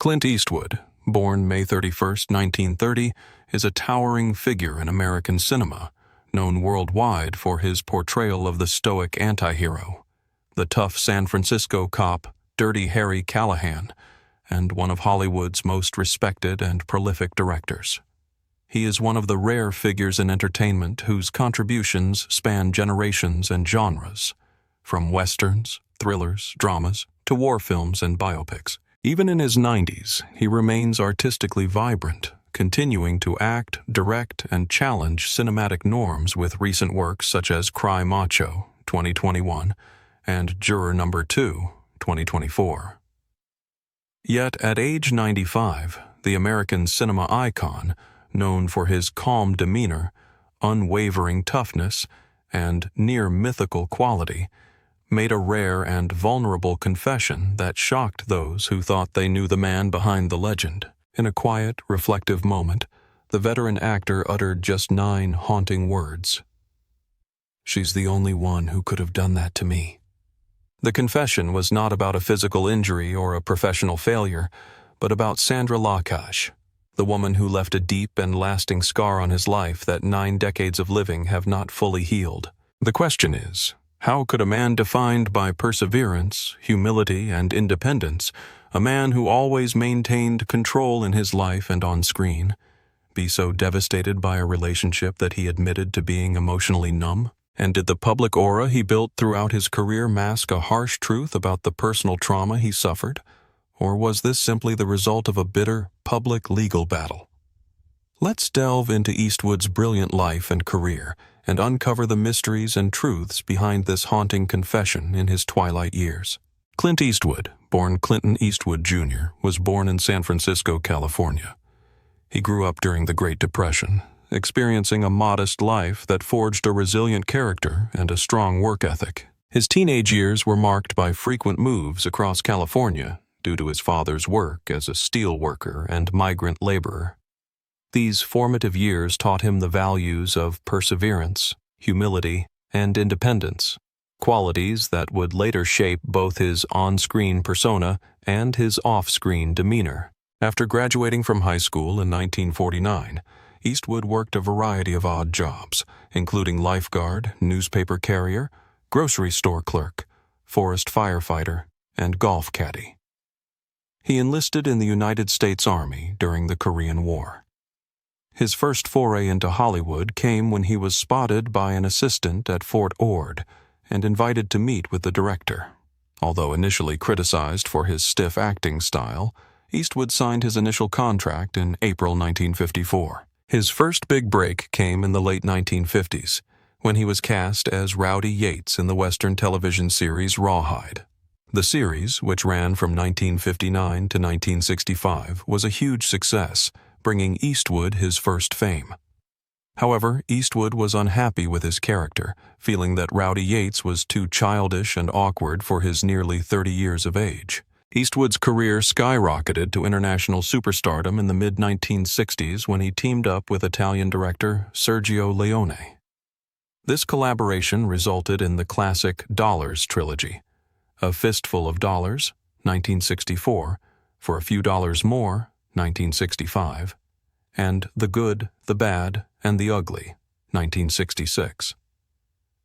Clint Eastwood, born May 31, 1930, is a towering figure in American cinema, known worldwide for his portrayal of the stoic antihero, the tough San Francisco cop, Dirty Harry Callahan, and one of Hollywood's most respected and prolific directors. He is one of the rare figures in entertainment whose contributions span generations and genres, from westerns, thrillers, dramas, to war films and biopics. Even in his 90s, he remains artistically vibrant, continuing to act, direct, and challenge cinematic norms with recent works such as Cry Macho, 2021, and Juror Number 2, 2024. Yet at age 95, the American cinema icon, known for his calm demeanor, unwavering toughness, and near-mythical quality, made a rare and vulnerable confession that shocked those who thought they knew the man behind the legend. In a quiet, reflective moment, the veteran actor uttered just 9 haunting words. "She's the only one who could have done that to me." The confession was not about a physical injury or a professional failure, but about Sandra Lakash, the woman who left a deep and lasting scar on his life that 9 decades of living have not fully healed. The question is, how could a man defined by perseverance, humility, and independence, a man who always maintained control in his life and on screen, be so devastated by a relationship that he admitted to being emotionally numb? And did the public aura he built throughout his career mask a harsh truth about the personal trauma he suffered? Or was this simply the result of a bitter, public legal battle? Let's delve into Eastwood's brilliant life and career and uncover the mysteries and truths behind this haunting confession in his twilight years. Clint Eastwood, born Clinton Eastwood Jr., was born in San Francisco, California. He grew up during the Great Depression, experiencing a modest life that forged a resilient character and a strong work ethic. His teenage years were marked by frequent moves across California due to his father's work as a steel worker and migrant laborer. These formative years taught him the values of perseverance, humility, and independence, qualities that would later shape both his on-screen persona and his off-screen demeanor. After graduating from high school in 1949, Eastwood worked a variety of odd jobs, including lifeguard, newspaper carrier, grocery store clerk, forest firefighter, and golf caddy. He enlisted in the United States Army during the Korean War. His first foray into Hollywood came when he was spotted by an assistant at Fort Ord and invited to meet with the director. Although initially criticized for his stiff acting style, Eastwood signed his initial contract in April 1954. His first big break came in the late 1950s, when he was cast as Rowdy Yates in the Western television series Rawhide. The series, which ran from 1959 to 1965, was a huge success, bringing Eastwood his first fame. However, Eastwood was unhappy with his character, feeling that Rowdy Yates was too childish and awkward for his nearly 30 years of age. Eastwood's career skyrocketed to international superstardom in the mid-1960s when he teamed up with Italian director Sergio Leone. This collaboration resulted in the classic Dollars trilogy: A Fistful of Dollars, 1964, For a Few Dollars More, 1965, and The Good, the Bad, and the Ugly, 1966.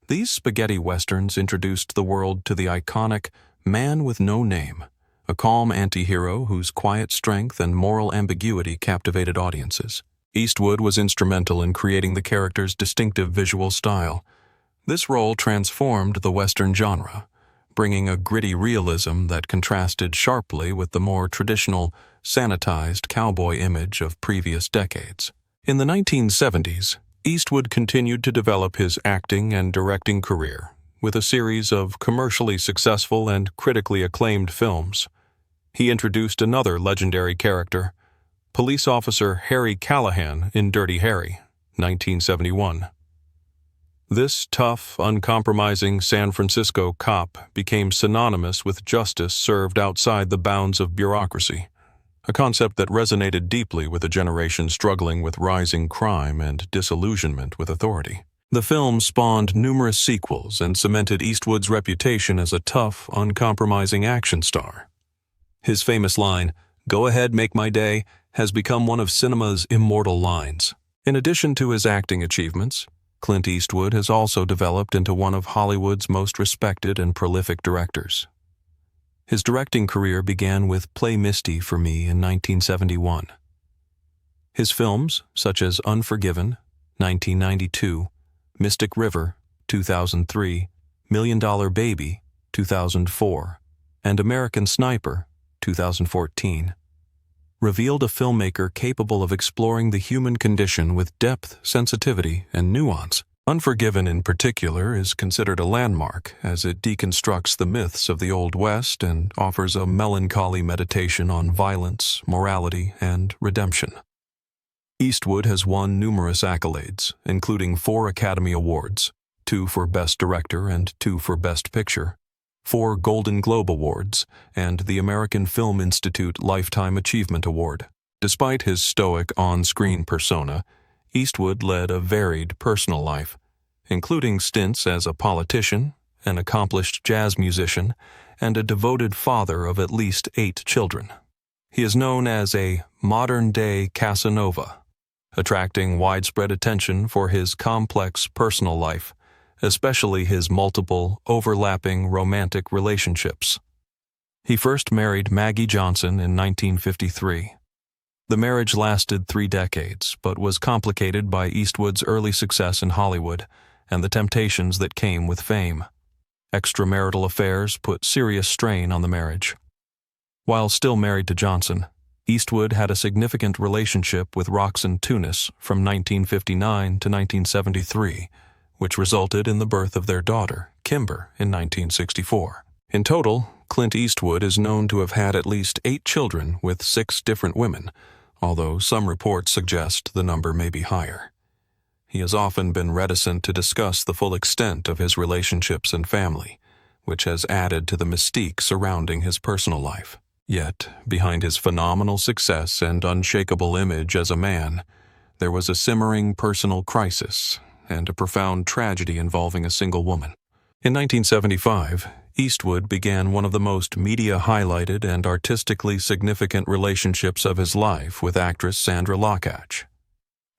These spaghetti westerns introduced the world to the iconic Man with No Name, a calm antihero whose quiet strength and moral ambiguity captivated audiences. Eastwood was instrumental in creating the character's distinctive visual style. This role transformed the Western genre, bringing a gritty realism that contrasted sharply with the more traditional, sanitized cowboy image of previous decades. In the 1970s, Eastwood continued to develop his acting and directing career with a series of commercially successful and critically acclaimed films. He introduced another legendary character, police officer Harry Callahan in Dirty Harry, 1971. This tough, uncompromising San Francisco cop became synonymous with justice served outside the bounds of bureaucracy, a concept that resonated deeply with a generation struggling with rising crime and disillusionment with authority. The film spawned numerous sequels and cemented Eastwood's reputation as a tough, uncompromising action star. His famous line, "Go ahead, make my day," has become one of cinema's immortal lines. In addition to his acting achievements, Clint Eastwood has also developed into one of Hollywood's most respected and prolific directors. His directing career began with Play Misty for Me in 1971. His films, such as Unforgiven, 1992, Mystic River, 2003, Million Dollar Baby, 2004, and American Sniper, 2014, revealed a filmmaker capable of exploring the human condition with depth, sensitivity, and nuance. Unforgiven in particular is considered a landmark as it deconstructs the myths of the Old West and offers a melancholy meditation on violence, morality, and redemption. Eastwood has won numerous accolades, including 4 Academy Awards, 2 for Best Director and 2 for Best Picture, 4 Golden Globe Awards, and the American Film Institute Lifetime Achievement Award. Despite his stoic on-screen persona, Eastwood led a varied personal life, including stints as a politician, an accomplished jazz musician, and a devoted father of at least 8 children. He is known as a modern-day Casanova, attracting widespread attention for his complex personal life, especially his multiple, overlapping romantic relationships. He first married Maggie Johnson in 1953. The marriage lasted 3 decades, but was complicated by Eastwood's early success in Hollywood and the temptations that came with fame. Extramarital affairs put serious strain on the marriage. While still married to Johnson, Eastwood had a significant relationship with Roxanne Tunis from 1959 to 1973, which resulted in the birth of their daughter, Kimber, in 1964. In total, Clint Eastwood is known to have had at least 8 children with 6 different women, although some reports suggest the number may be higher. He has often been reticent to discuss the full extent of his relationships and family, which has added to the mystique surrounding his personal life. Yet, behind his phenomenal success and unshakable image as a man, there was a simmering personal crisis and a profound tragedy involving a single woman. In 1975, Eastwood began one of the most media-highlighted and artistically significant relationships of his life with actress Sandra Lockach.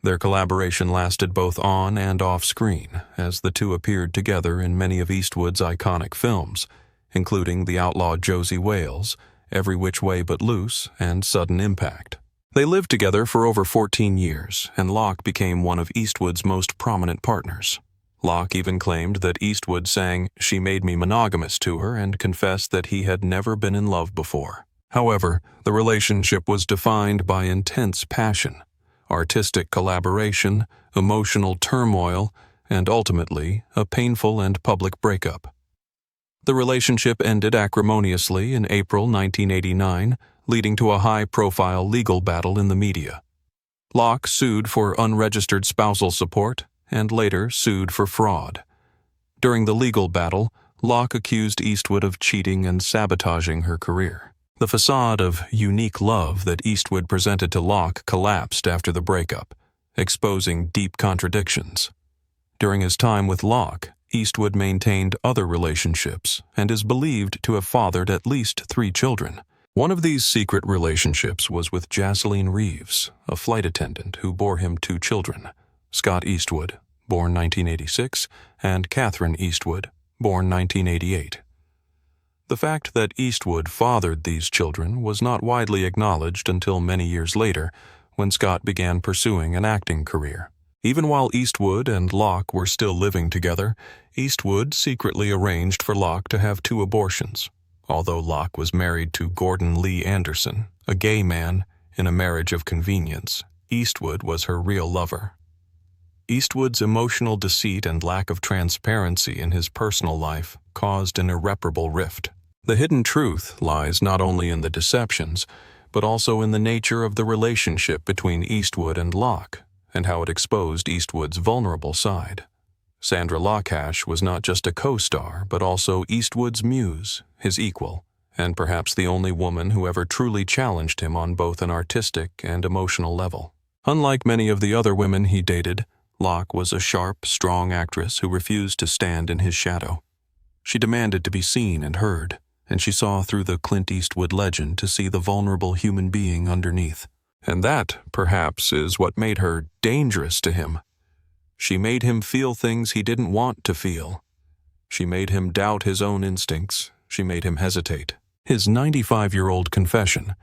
Their collaboration lasted both on and off-screen, as the two appeared together in many of Eastwood's iconic films, including The Outlaw Josie Wales, Every Which Way But Loose, and Sudden Impact. They lived together for over 14 years, and Locke became one of Eastwood's most prominent partners. Locke even claimed that Eastwood sang "She Made Me Monogamous" to her and confessed that he had never been in love before. However, the relationship was defined by intense passion, artistic collaboration, emotional turmoil, and ultimately, a painful and public breakup. The relationship ended acrimoniously in April 1989, leading to a high-profile legal battle in the media. Locke sued for unregistered spousal support and later sued for fraud. During the legal battle, Locke accused Eastwood of cheating and sabotaging her career. The facade of unique love that Eastwood presented to Locke collapsed after the breakup, exposing deep contradictions. During his time with Locke, Eastwood maintained other relationships and is believed to have fathered at least 3 children. One of these secret relationships was with Jocelyn Reeves, a flight attendant who bore him 2 children, Scott Eastwood, born 1986, and Catherine Eastwood, born 1988. The fact that Eastwood fathered these children was not widely acknowledged until many years later, when Scott began pursuing an acting career. Even while Eastwood and Locke were still living together, Eastwood secretly arranged for Locke to have 2 abortions. Although Locke was married to Gordon Lee Anderson, a gay man, in a marriage of convenience, Eastwood was her real lover. Eastwood's emotional deceit and lack of transparency in his personal life caused an irreparable rift. The hidden truth lies not only in the deceptions, but also in the nature of the relationship between Eastwood and Locke, and how it exposed Eastwood's vulnerable side. Sandra Lockach was not just a co-star, but also Eastwood's muse, his equal, and perhaps the only woman who ever truly challenged him on both an artistic and emotional level. Unlike many of the other women he dated, Locke was a sharp, strong actress who refused to stand in his shadow. She demanded to be seen and heard, and she saw through the Clint Eastwood legend to see the vulnerable human being underneath. And that, perhaps, is what made her dangerous to him. She made him feel things he didn't want to feel. She made him doubt his own instincts. She made him hesitate. His 95-year-old confession,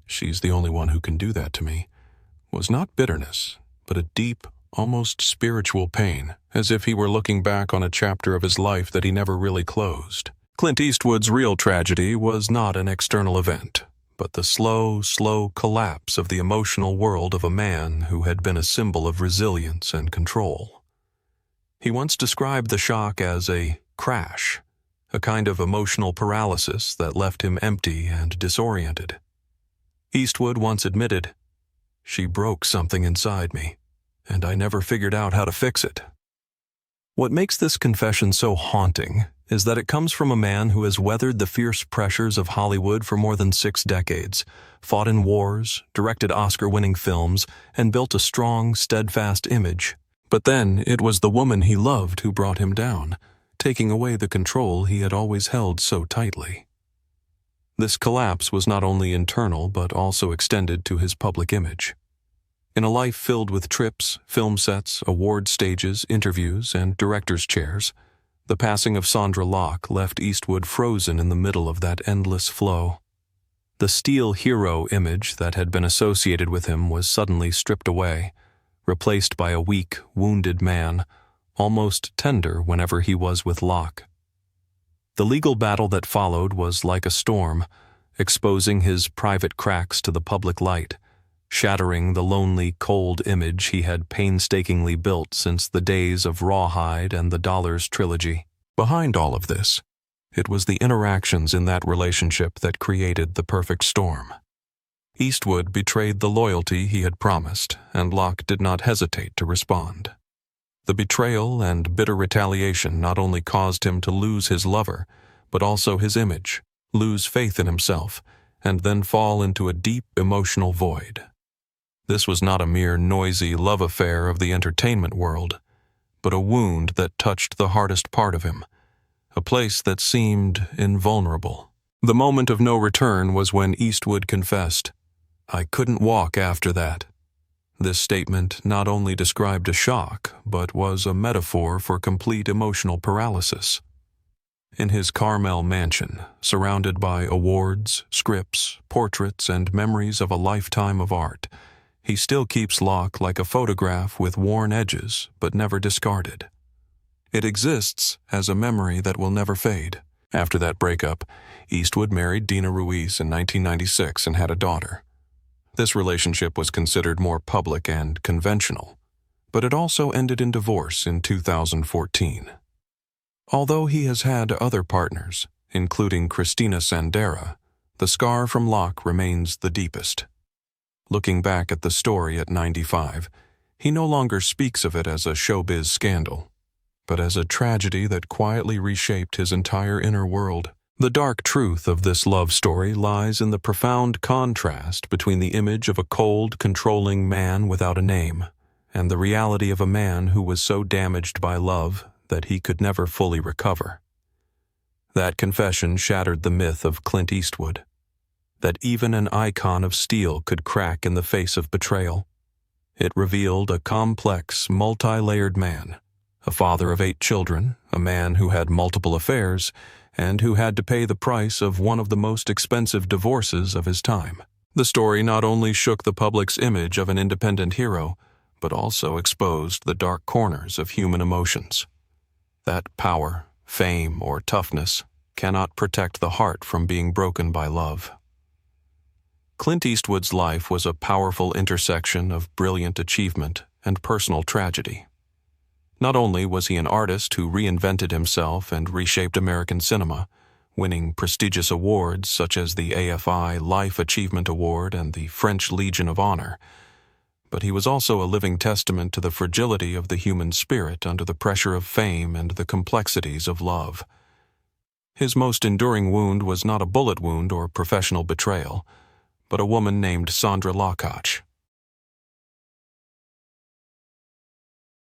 "She's the only one who can do that to me," was not bitterness, but a deep, almost spiritual pain, as if he were looking back on a chapter of his life that he never really closed. Clint Eastwood's real tragedy was not an external event, but the slow collapse of the emotional world of a man who had been a symbol of resilience and control. He once described the shock as a crash, a kind of emotional paralysis that left him empty and disoriented. Eastwood once admitted, "She broke something inside me, and I never figured out how to fix it." What makes this confession so haunting is that it comes from a man who has weathered the fierce pressures of Hollywood for more than 6 decades, fought in wars, directed Oscar-winning films, and built a strong, steadfast image. But then it was the woman he loved who brought him down, taking away the control he had always held so tightly. This collapse was not only internal but also extended to his public image. In a life filled with trips, film sets, award stages, interviews, and director's chairs, the passing of Sandra Locke left Eastwood frozen in the middle of that endless flow. The steel hero image that had been associated with him was suddenly stripped away, replaced by a weak, wounded man, almost tender whenever he was with Locke. The legal battle that followed was like a storm, exposing his private cracks to the public light, shattering the lonely, cold image he had painstakingly built since the days of Rawhide and the Dollars trilogy. Behind all of this, it was the interactions in that relationship that created the perfect storm. Eastwood betrayed the loyalty he had promised, and Locke did not hesitate to respond. The betrayal and bitter retaliation not only caused him to lose his lover, but also his image, lose faith in himself, and then fall into a deep emotional void. This was not a mere noisy love affair of the entertainment world, but a wound that touched the hardest part of him, a place that seemed invulnerable. The moment of no return was when Eastwood confessed, "I couldn't walk after that." This statement not only described a shock, but was a metaphor for complete emotional paralysis. In his Carmel mansion, surrounded by awards, scripts, portraits, and memories of a lifetime of art, he still keeps Locke like a photograph with worn edges, but never discarded. It exists as a memory that will never fade. After that breakup, Eastwood married Dina Ruiz in 1996 and had a daughter. This relationship was considered more public and conventional, but it also ended in divorce in 2014. Although he has had other partners, including Christina Sandera, the scar from Locke remains the deepest. Looking back at the story at 95, he no longer speaks of it as a showbiz scandal, but as a tragedy that quietly reshaped his entire inner world. The dark truth of this love story lies in the profound contrast between the image of a cold, controlling man without a name, and the reality of a man who was so damaged by love that he could never fully recover. That confession shattered the myth of Clint Eastwood, that even an icon of steel could crack in the face of betrayal. It revealed a complex, multi-layered man, a father of 8 children, a man who had multiple affairs, and who had to pay the price of one of the most expensive divorces of his time. The story not only shook the public's image of an independent hero, but also exposed the dark corners of human emotions. That power, fame, or toughness cannot protect the heart from being broken by love. Clint Eastwood's life was a powerful intersection of brilliant achievement and personal tragedy. Not only was he an artist who reinvented himself and reshaped American cinema, winning prestigious awards such as the AFI Life Achievement Award and the French Legion of Honor, but he was also a living testament to the fragility of the human spirit under the pressure of fame and the complexities of love. His most enduring wound was not a bullet wound or professional betrayal, but a woman named Sandra Locke.